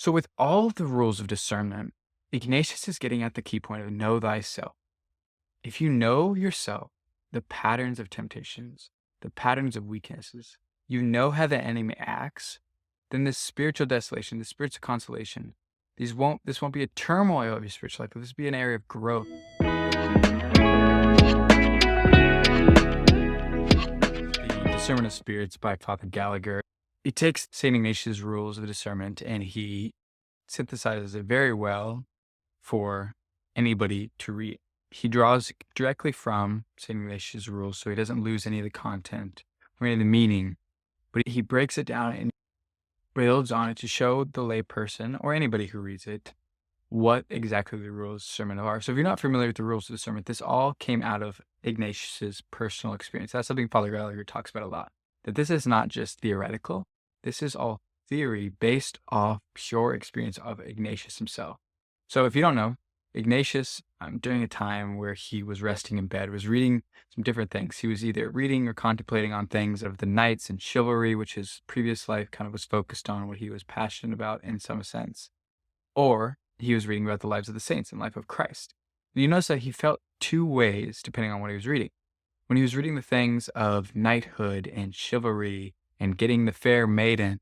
So, with all of the rules of discernment, Ignatius is getting at the key point of know thyself. If you know yourself, the patterns of temptations, the patterns of weaknesses, you know how the enemy acts, then this spiritual desolation, this spiritual consolation, this won't be a turmoil of your spiritual life, but this will be an area of growth. The Discernment of Spirits by Father Gallagher. He takes St. Ignatius' rules of discernment and he synthesizes it very well for anybody to read. He draws directly from St. Ignatius' rules, so he doesn't lose any of the content or any of the meaning, but he breaks it down and builds on it to show the layperson or anybody who reads it what exactly the rules of discernment are. So if you're not familiar with the rules of discernment, this all came out of Ignatius's personal experience. That's something Father Gallagher talks about a lot, that this is not just theoretical. This is all theory based off pure experience of Ignatius himself. So if you don't know, Ignatius, during a time where he was resting in bed, was reading some different things. He was either reading or contemplating on things of the knights and chivalry, which his previous life kind of was focused on, what he was passionate about in some sense, or he was reading about the lives of the saints and life of Christ. And you notice that he felt two ways depending on what he was reading. When he was reading the things of knighthood and chivalry and getting the fair maiden,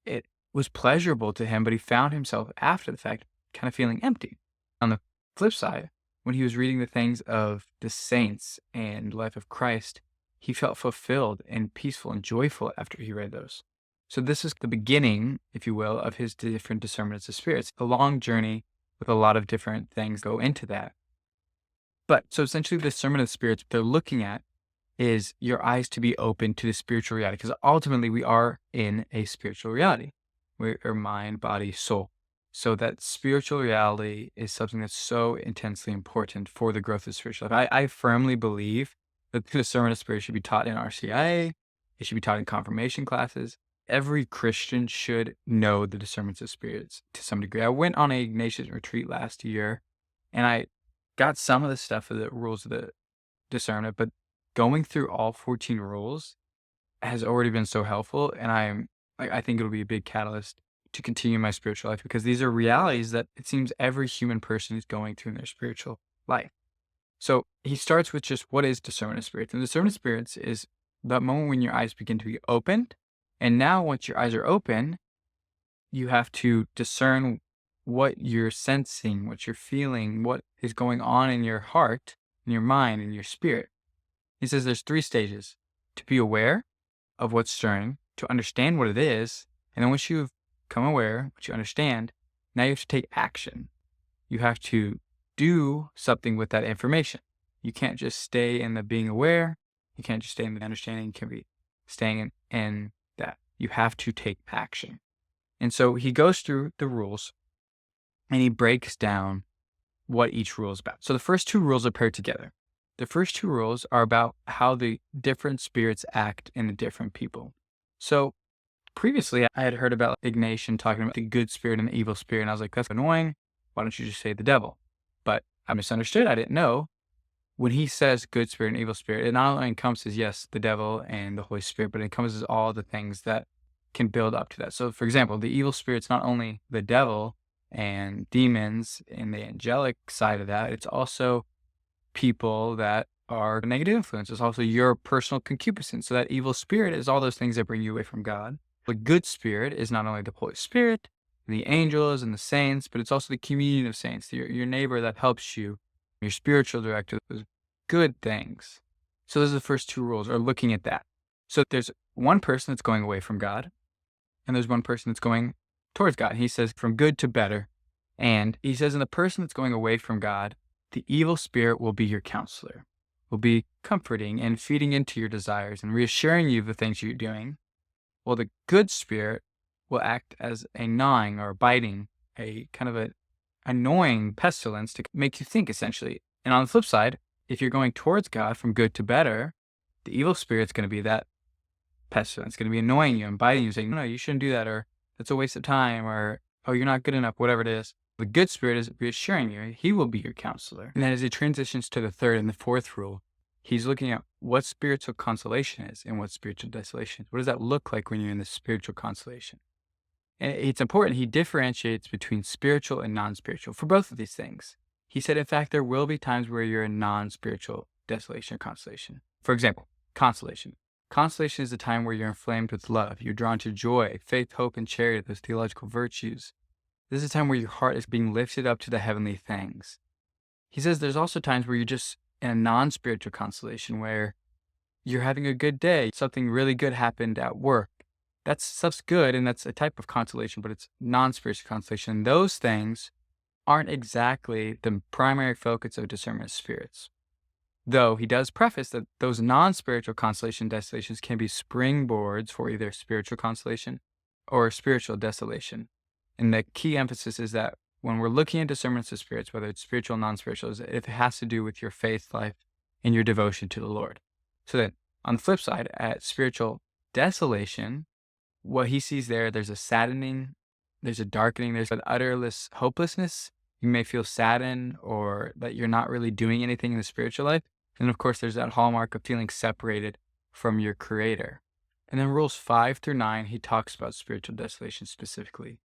it was pleasurable to him, but he found himself after the fact kind of feeling empty. On the flip side, when he was reading the things of the saints and life of Christ, he felt fulfilled and peaceful and joyful after he read those. So this is the beginning, if you will, of his different discernments of spirits. A long journey with a lot of different things go into that. But so essentially the discernment of spirits they're looking at is your eyes to be open to the spiritual reality, because ultimately we are in a spiritual reality. We're mind, body, soul. So that spiritual reality is something that's so intensely important for the growth of spiritual life. I firmly believe that the discernment of spirits should be taught in RCIA. It should be taught in confirmation classes. Every Christian should know the discernments of spirits to some degree. I went on a Ignatius retreat last year, and I got some of the stuff of the rules of the discernment, but going through all 14 rules has already been so helpful, and I think it'll be a big catalyst to continue my spiritual life, because these are realities that it seems every human person is going through in their spiritual life. So he starts with just what is discernment of spirits, and discernment of spirits is that moment when your eyes begin to be opened. And now once your eyes are open, you have to discern what you're sensing, what you're feeling, what is going on in your heart, in your mind, in your spirit. He says there's 3 stages: to be aware of what's stirring, to understand what it is, and then once you've become aware, what you understand, now you have to take action. You have to do something with that information. You can't just stay in the being aware. You can't just stay in the understanding. You can be staying in that. You have to take action. And so he goes through the rules and he breaks down what each rule is about. So the first 2 rules are paired together. The first 2 rules are about how the different spirits act in the different people. So previously I had heard about Ignatius talking about the good spirit and the evil spirit, and I was like, that's annoying. Why don't you just say the devil? But I misunderstood. I didn't know. When he says good spirit and evil spirit, it not only encompasses, yes, the devil and the Holy Spirit, but it encompasses all the things that can build up to that. So, for example, the evil spirit's not only the devil and demons and the angelic side of that, it's also people that are negative influence. It's also your personal concupiscence. So that evil spirit is all those things that bring you away from God. The good spirit is not only the Holy Spirit, the angels and the saints, but it's also the communion of saints, your neighbor that helps you, your spiritual director, those good things. So those are the first 2 rules, are looking at that. So there's one person that's going away from God, and there's one person that's going towards God. He says from good to better. And he says in the person that's going away from God, the evil spirit will be your counselor, will be comforting and feeding into your desires and reassuring you of the things you're doing. Well, the good spirit will act as a gnawing or biting, a kind of an annoying pestilence to make you think, essentially. And on the flip side, if you're going towards God from good to better, the evil spirit's going to be that pestilence. It's going to be annoying you and biting you, saying, no, you shouldn't do that, or that's a waste of time, or, oh, you're not good enough, whatever it is. The good spirit is reassuring you. He will be your counselor. And then as he transitions to the 3rd and the 4th rule, he's looking at what spiritual consolation is and what spiritual desolation is. What does that look like when you're in the spiritual consolation? And it's important. He differentiates between spiritual and non-spiritual for both of these things. He said, in fact, there will be times where you're in non-spiritual desolation or consolation. For example, consolation. Consolation is a time where you're inflamed with love. You're drawn to joy, faith, hope, and charity, those theological virtues. This is a time where your heart is being lifted up to the heavenly things. He says there's also times where you're just in a non-spiritual consolation where you're having a good day. Something really good happened at work. That stuff's good, and that's a type of consolation, but it's non-spiritual consolation. Those things aren't exactly the primary focus of discernment of spirits. Though he does preface that those non-spiritual consolation desolations can be springboards for either spiritual consolation or spiritual desolation. And the key emphasis is that when we're looking at discernments of spirits, whether it's spiritual or non-spiritual, is it has to do with your faith life and your devotion to the Lord. So then, on the flip side, at spiritual desolation, what he sees there's a saddening, there's a darkening, there's an utterless hopelessness. You may feel saddened or that you're not really doing anything in the spiritual life. And of course, there's that hallmark of feeling separated from your Creator. And then rules 5 through 9, he talks about spiritual desolation specifically.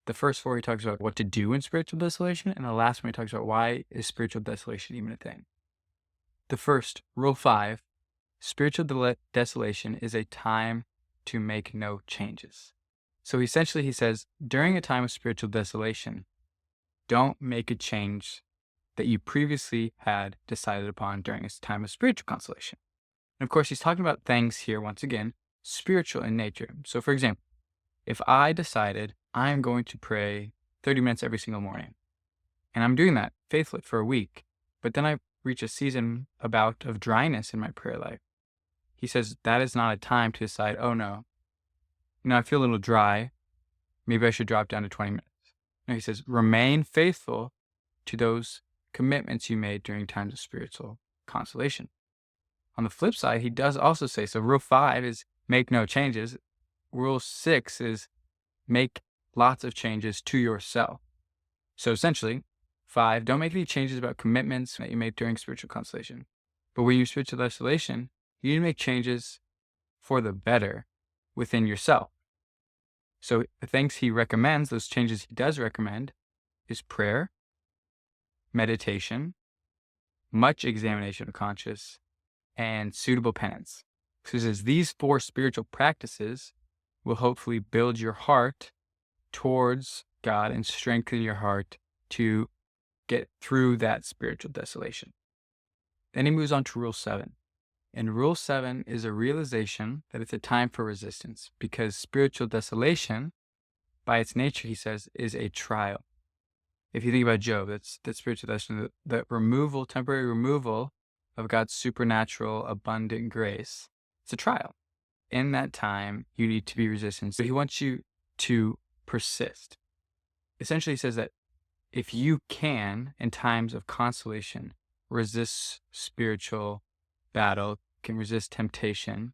The first 4, he talks about what to do in spiritual desolation. And the last one, he talks about why is spiritual desolation even a thing. The first, rule 5, spiritual desolation is a time to make no changes. So essentially, he says, during a time of spiritual desolation, don't make a change that you previously had decided upon during a time of spiritual consolation. And of course, he's talking about things here, once again, spiritual in nature. So for example, if I decided I'm going to pray 30 minutes every single morning, and I'm doing that faithfully for a week, but then I reach a season of dryness in my prayer life, he says that is not a time to decide, oh no, I feel a little dry. Maybe I should drop down to 20 minutes. No, he says, remain faithful to those commitments you made during times of spiritual consolation. On the flip side, he does also say, so rule 5 is make no changes. Rule 6 is make lots of changes to yourself. So essentially, 5, don't make any changes about commitments that you made during spiritual consolation. But when you're spiritual desolation, you need to make changes for the better within yourself. So the things he recommends, those changes he does recommend, is prayer, meditation, much examination of conscience, and suitable penance. So he says these 4 spiritual practices will hopefully build your heart towards God and strengthen your heart to get through that spiritual desolation. Then he moves on to rule 7. And rule 7 is a realization that it's a time for resistance because spiritual desolation, by its nature, he says, is a trial. If you think about Job, that's spiritual desolation, the temporary removal of God's supernatural, abundant grace. It's a trial. In that time, you need to be resistant. So he wants you to persist. Essentially, he says that if you can, in times of consolation, resist spiritual battle, can resist temptation,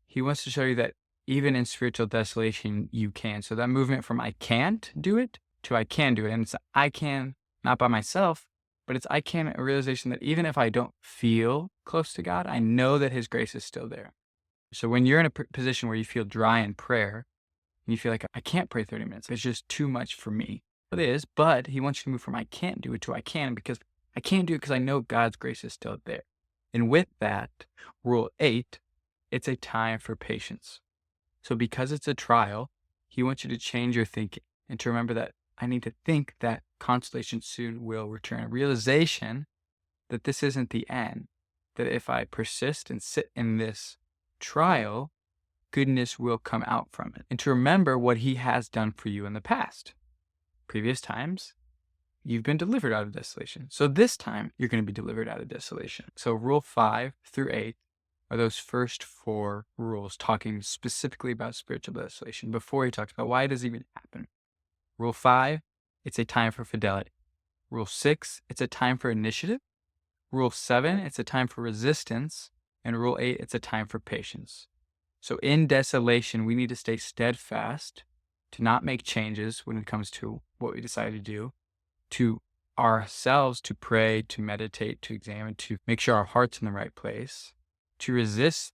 he wants to show you that even in spiritual desolation, you can. So that movement from I can't do it to I can do it. And it's I can, not by myself, but it's I can, a realization that even if I don't feel close to God, I know that his grace is still there. So when you're in a position where you feel dry in prayer, and you feel like I can't pray 30 minutes, it's just too much for me. It is, but he wants you to move from I can't do it to I can, because I can't do it because I know God's grace is still there. And with that, rule 8, it's a time for patience. So because it's a trial, he wants you to change your thinking and to remember that I need to think that consolation soon will return. A realization that this isn't the end, that if I persist and sit in this trial, goodness will come out from it. And to remember what he has done for you in the past. Previous times, you've been delivered out of desolation. So this time, you're going to be delivered out of desolation. So rule 5 through 8 are those first 4 rules talking specifically about spiritual desolation before he talks about why it does even happen. Rule 5, it's a time for fidelity. Rule 6, it's a time for initiative. Rule 7, it's a time for resistance. And rule 8, it's a time for patience. So in desolation, we need to stay steadfast, to not make changes when it comes to what we decide to do, to ourselves, to pray, to meditate, to examine, to make sure our heart's in the right place, to resist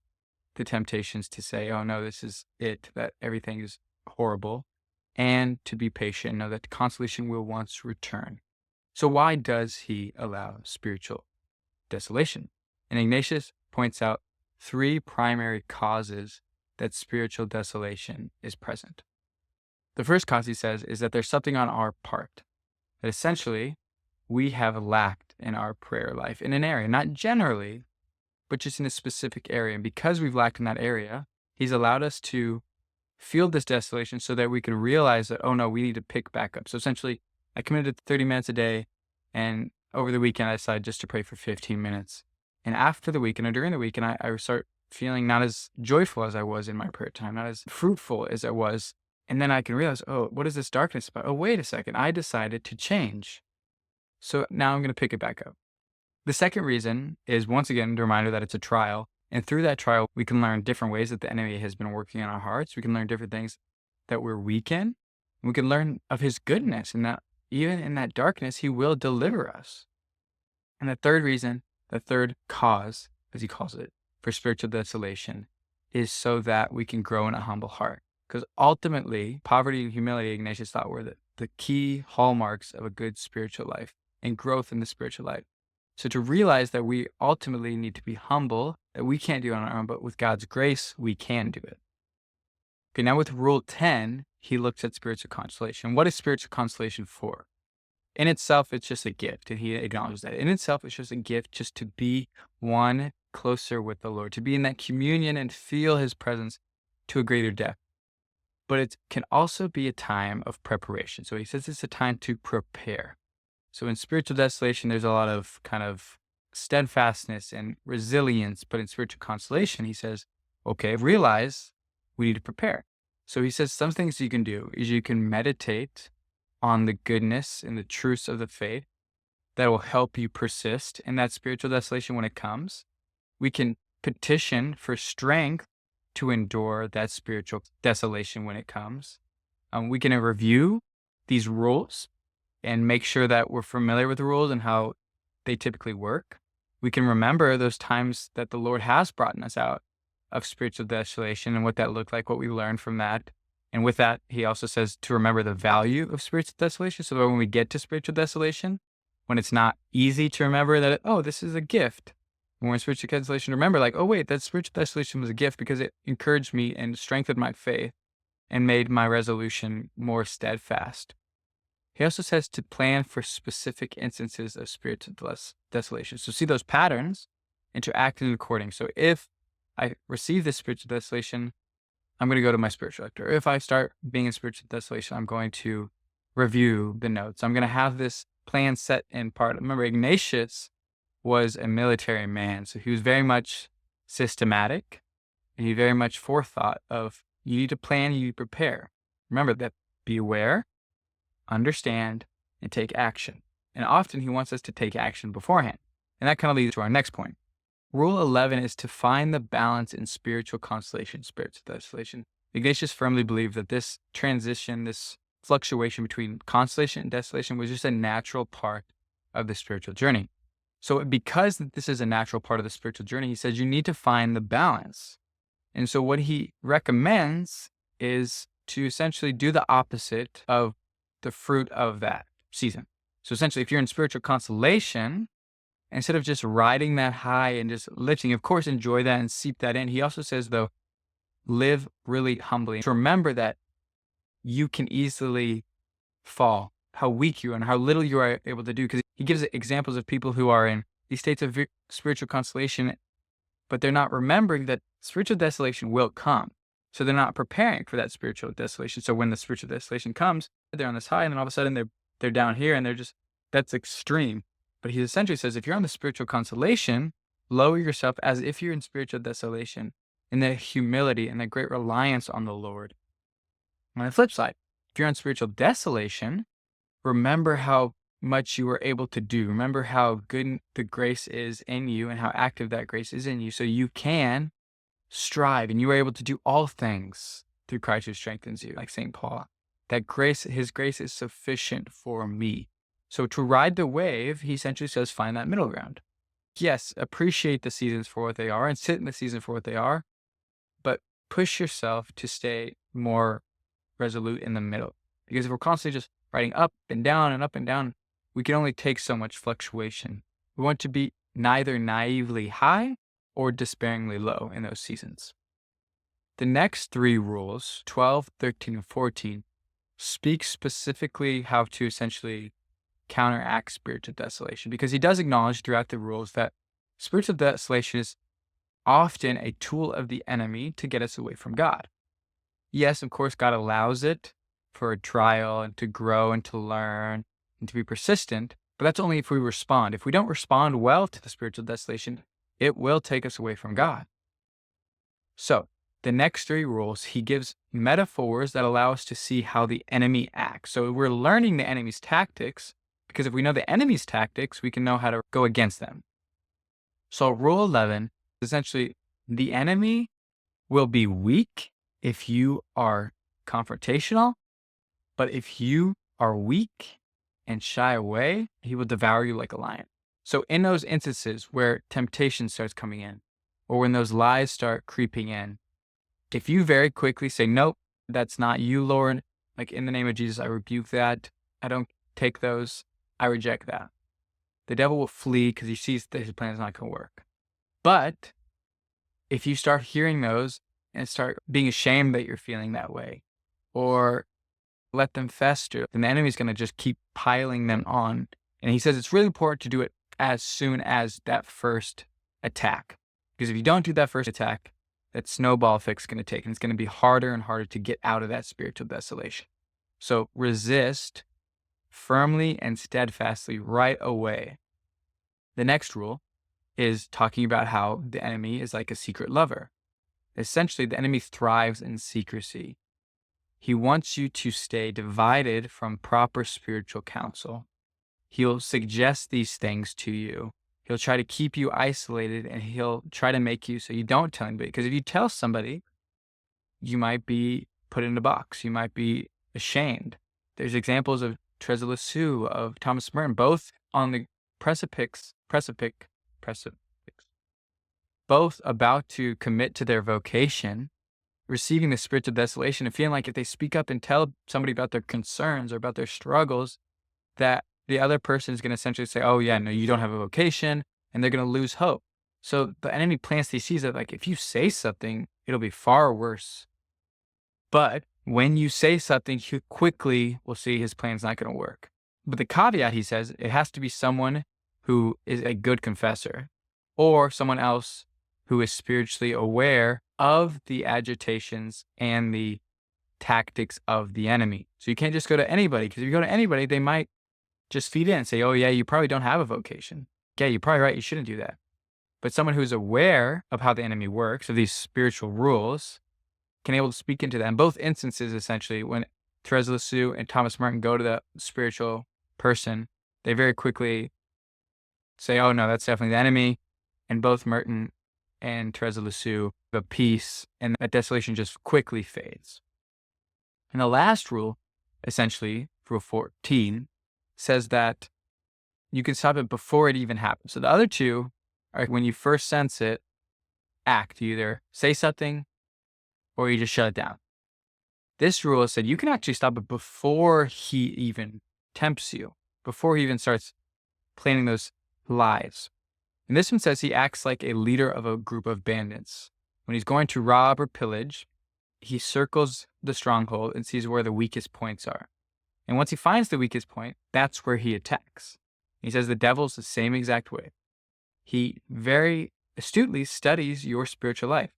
the temptations to say, oh no, this is it, that everything is horrible, and to be patient, know that consolation will once return. So why does he allow spiritual desolation? And Ignatius points out 3 primary causes that spiritual desolation is present. The first cause, he says, is that there's something on our part, that essentially we have lacked in our prayer life in an area, not generally, but just in a specific area. And because we've lacked in that area, he's allowed us to feel this desolation so that we can realize that, oh no, we need to pick back up. So essentially, I committed to 30 minutes a day, and over the weekend, I decided just to pray for 15 minutes. And after the weekend or during the weekend, I start feeling not as joyful as I was in my prayer time, not as fruitful as I was. And then I can realize, oh, what is this darkness about? Oh, wait a second. I decided to change. So now I'm going to pick it back up. The second reason is, once again, the reminder that it's a trial. And through that trial, we can learn different ways that the enemy has been working on our hearts. We can learn different things that we're weak in. We can learn of his goodness, and that even in that darkness, he will deliver us. And the third reason, the third cause, as he calls it, for spiritual desolation is so that we can grow in a humble heart. Because ultimately, poverty and humility, Ignatius thought, were the key hallmarks of a good spiritual life and growth in the spiritual life. So to realize that we ultimately need to be humble, that we can't do it on our own, but with God's grace, we can do it. Okay, now with Rule 10, he looks at spiritual consolation. What is spiritual consolation for? In itself, it's just a gift, and he acknowledges that. In itself, it's just a gift just to be one closer with the Lord, to be in that communion and feel his presence to a greater depth. But it can also be a time of preparation. So he says it's a time to prepare. So in spiritual desolation, there's a lot of kind of steadfastness and resilience. But in spiritual consolation, he says, okay, realize we need to prepare. So he says some things you can do is you can meditate on the goodness and the truths of the faith that will help you persist in that spiritual desolation when it comes. We can petition for strength to endure that spiritual desolation when it comes. We can review these rules and make sure that we're familiar with the rules and how they typically work. We can remember those times that the Lord has brought us out of spiritual desolation and what that looked like, what we learned from that. And with that, he also says to remember the value of spiritual desolation, so that when we get to spiritual desolation, when it's not easy to remember that, oh, this is a gift. When we're in spiritual desolation, remember like, oh, wait, that spiritual desolation was a gift because it encouraged me and strengthened my faith and made my resolution more steadfast. He also says to plan for specific instances of spiritual desolation. So see those patterns and to act in according. So if I receive this spiritual desolation, I'm going to go to my spiritual director. If I start being in spiritual desolation, I'm going to review the notes. I'm going to have this plan set in part. Remember, Ignatius was a military man, so he was very much systematic, and he very much forethought of you need to plan, you need to prepare. Remember that be aware, understand, and take action. And often he wants us to take action beforehand. And that kind of leads to our next point. Rule 11 is to find the balance in spiritual consolation, spiritual desolation. Ignatius firmly believed that this transition, this fluctuation between consolation and desolation was just a natural part of the spiritual journey. So because this is a natural part of the spiritual journey, he says you need to find the balance. And so what he recommends is to essentially do the opposite of the fruit of that season. So essentially, if you're in spiritual consolation, instead of just riding that high and just lifting, of course, enjoy that and seep that in. He also says, though, live really humbly. To remember that you can easily fall, how weak you are and how little you are able to do. Because he gives examples of people who are in these states of spiritual consolation, but they're not remembering that spiritual desolation will come. So they're not preparing for that spiritual desolation. So when the spiritual desolation comes, they're on this high, and then all of a sudden they're down here, and that's extreme. But he essentially says, if you're on the spiritual consolation, lower yourself as if you're in spiritual desolation, in the humility and the great reliance on the Lord. On the flip side, if you're on spiritual desolation, remember how much you were able to do. Remember how good the grace is in you and how active that grace is in you. So you can strive and you are able to do all things through Christ who strengthens you, like St. Paul. That grace, his grace is sufficient for me. So to ride the wave, he essentially says, find that middle ground. Yes, appreciate the seasons for what they are and sit in the season for what they are, but push yourself to stay more resolute in the middle. Because if we're constantly just riding up and down, we can only take so much fluctuation. We want to be neither naively high or despairingly low in those seasons. The next 3 rules, 12, 13, and 14, speak specifically how to essentially counteract spiritual desolation, because he does acknowledge throughout the rules that spiritual desolation is often a tool of the enemy to get us away from God. Yes, of course, God allows it for a trial and to grow and to learn and to be persistent, but that's only if we respond. If we don't respond well to the spiritual desolation, it will take us away from God. So, the next 3 rules, he gives metaphors that allow us to see how the enemy acts. So we're learning the enemy's tactics, because if we know the enemy's tactics, we can know how to go against them. So rule 11, essentially, the enemy will be weak if you are confrontational, but if you are weak and shy away, he will devour you like a lion. So in those instances where temptation starts coming in, or when those lies start creeping in, if you very quickly say, nope, that's not you, Lord, like in the name of Jesus, I rebuke that. I don't take those. I reject that. The devil will flee because he sees that his plan is not going to work. But if you start hearing those and start being ashamed that you're feeling that way, or let them fester, then the enemy's going to just keep piling them on. And he says it's really important to do it as soon as that first attack. Because if you don't do that first attack, that snowball effect is going to take, and it's going to be harder and harder to get out of that spiritual desolation. So resist firmly and steadfastly right away. The next rule is talking about how the enemy is like a secret lover. Essentially, the enemy thrives in secrecy. He wants you to stay divided from proper spiritual counsel. He'll suggest these things to you. He'll try to keep you isolated, and he'll try to make you so you don't tell anybody. Because if you tell somebody, you might be put in a box. You might be ashamed. There's examples of Desolation, of Thomas Merton, both on the precipice, both about to commit to their vocation, receiving the spiritual desolation, and feeling like if they speak up and tell somebody about their concerns or about their struggles, that the other person is going to essentially say, oh yeah, no, you don't have a vocation, and they're going to lose hope. So the enemy plants these seeds that, like, if you say something, it'll be far worse. But when you say something, he quickly will see his plan's not going to work. But the caveat, he says, it has to be someone who is a good confessor, or someone else who is spiritually aware of the agitations and the tactics of the enemy. So you can't just go to anybody, because if you go to anybody, they might just feed in and say, oh yeah, you probably don't have a vocation. Yeah, you're probably right, you shouldn't do that. But someone who's aware of how the enemy works, of these spiritual rules, can be able to speak into that. In both instances, essentially, when Desolation and Thomas Merton go to the spiritual person, they very quickly say, oh no, that's definitely the enemy. And both Merton and Desolation have peace, and that desolation just quickly fades. And the last rule, essentially, rule 14, says that you can stop it before it even happens. So the other 2 are when you first sense it, act. You either say something or you just shut it down. This rule said you can actually stop it before he even tempts you, before he even starts planning those lies. And this one says he acts like a leader of a group of bandits. When he's going to rob or pillage, he circles the stronghold and sees where the weakest points are. And once he finds the weakest point, that's where he attacks. He says the devil's the same exact way. He very astutely studies your spiritual life,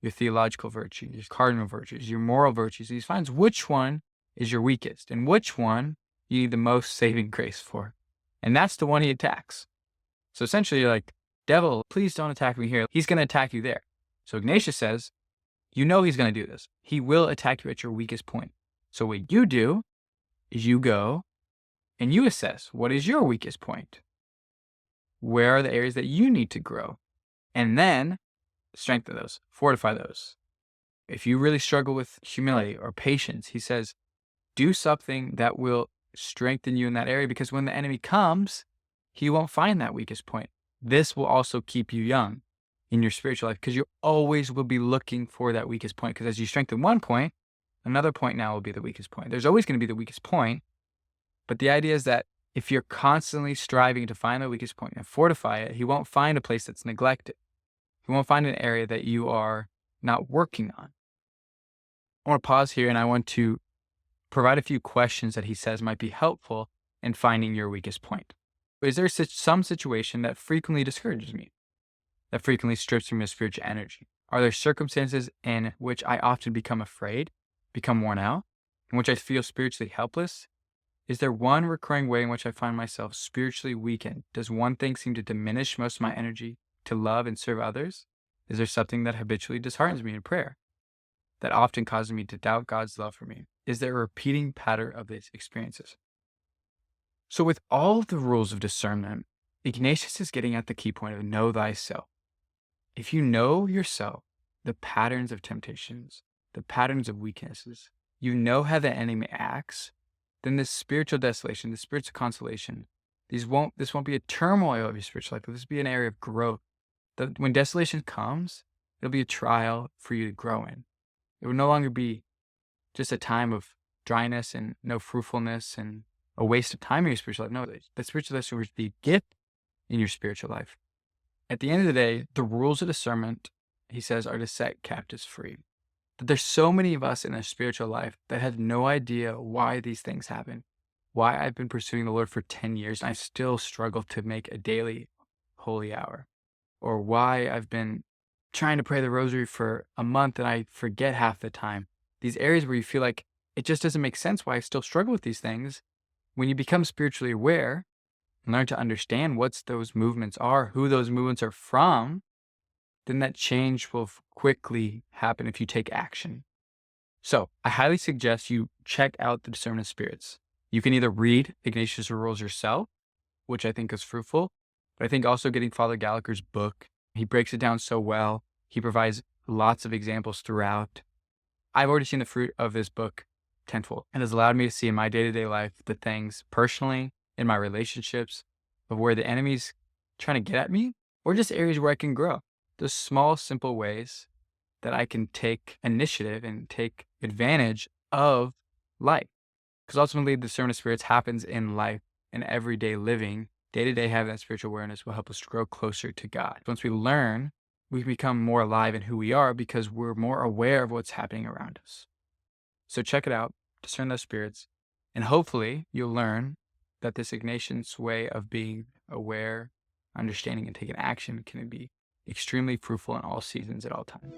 your theological virtues, your cardinal virtues, your moral virtues. He finds which one is your weakest and which one you need the most saving grace for. And that's the one he attacks. So essentially, you're like, devil, please don't attack me here. He's going to attack you there. So Ignatius says, you know he's going to do this. He will attack you at your weakest point. So what you do is you go and you assess, what is your weakest point? Where are the areas that you need to grow? And then strengthen those, fortify those. If you really struggle with humility or patience, he says, do something that will strengthen you in that area, because when the enemy comes, he won't find that weakest point. This will also keep you young in your spiritual life, because you always will be looking for that weakest point. Because as you strengthen one point, Another point now will be the weakest point. There's always going to be the weakest point, but the idea is that if you're constantly striving to find the weakest point and fortify it, he won't find a place that's neglected. He won't find an area that you are not working on. I want to pause here and I want to provide a few questions that he says might be helpful in finding your weakest point. Is there some situation that frequently discourages me, that frequently strips me of spiritual energy? Are there circumstances in which I often become afraid, become worn out, in which I feel spiritually helpless? Is there one recurring way in which I find myself spiritually weakened? Does one thing seem to diminish most of my energy to love and serve others? Is there something that habitually disheartens me in prayer, that often causes me to doubt God's love for me? Is there a repeating pattern of these experiences? So with all of the rules of discernment, Ignatius is getting at the key point of know thyself. If you know yourself, the patterns of temptations, the patterns of weaknesses, you know how the enemy acts, then this spiritual desolation, this spiritual consolation, this won't be a turmoil of your spiritual life, but this will be an area of growth. When desolation comes, it'll be a trial for you to grow in. It will no longer be just a time of dryness and no fruitfulness and a waste of time in your spiritual life. No, the spiritual desolation will be a gift in your spiritual life. At the end of the day, the rules of discernment, he says, are to set captives free. That there's so many of us in our spiritual life that have no idea why these things happen, why I've been pursuing the Lord for 10 years and I still struggle to make a daily holy hour, or why I've been trying to pray the rosary for a month and I forget half the time. These areas where you feel like it just doesn't make sense why I still struggle with these things. When you become spiritually aware and learn to understand what those movements are, who those movements are from, then that change will quickly happen if you take action. So I highly suggest you check out the Discernment of Spirits. You can either read Ignatius' rules yourself, which I think is fruitful, but I think also getting Father Gallagher's book, he breaks it down so well. He provides lots of examples throughout. I've already seen the fruit of this book tenfold. It has allowed me to see in my day-to-day life the things personally, in my relationships, of where the enemy's trying to get at me, or just areas where I can grow. Those small, simple ways that I can take initiative and take advantage of life. Because ultimately, the discernment of spirits happens in life and everyday living. Day-to-day having that spiritual awareness will help us grow closer to God. Once we learn, we become more alive in who we are because we're more aware of what's happening around us. So check it out, Discern those spirits, and hopefully you'll learn that this Ignatius way of being aware, understanding, and taking action can be extremely fruitful in all seasons at all times.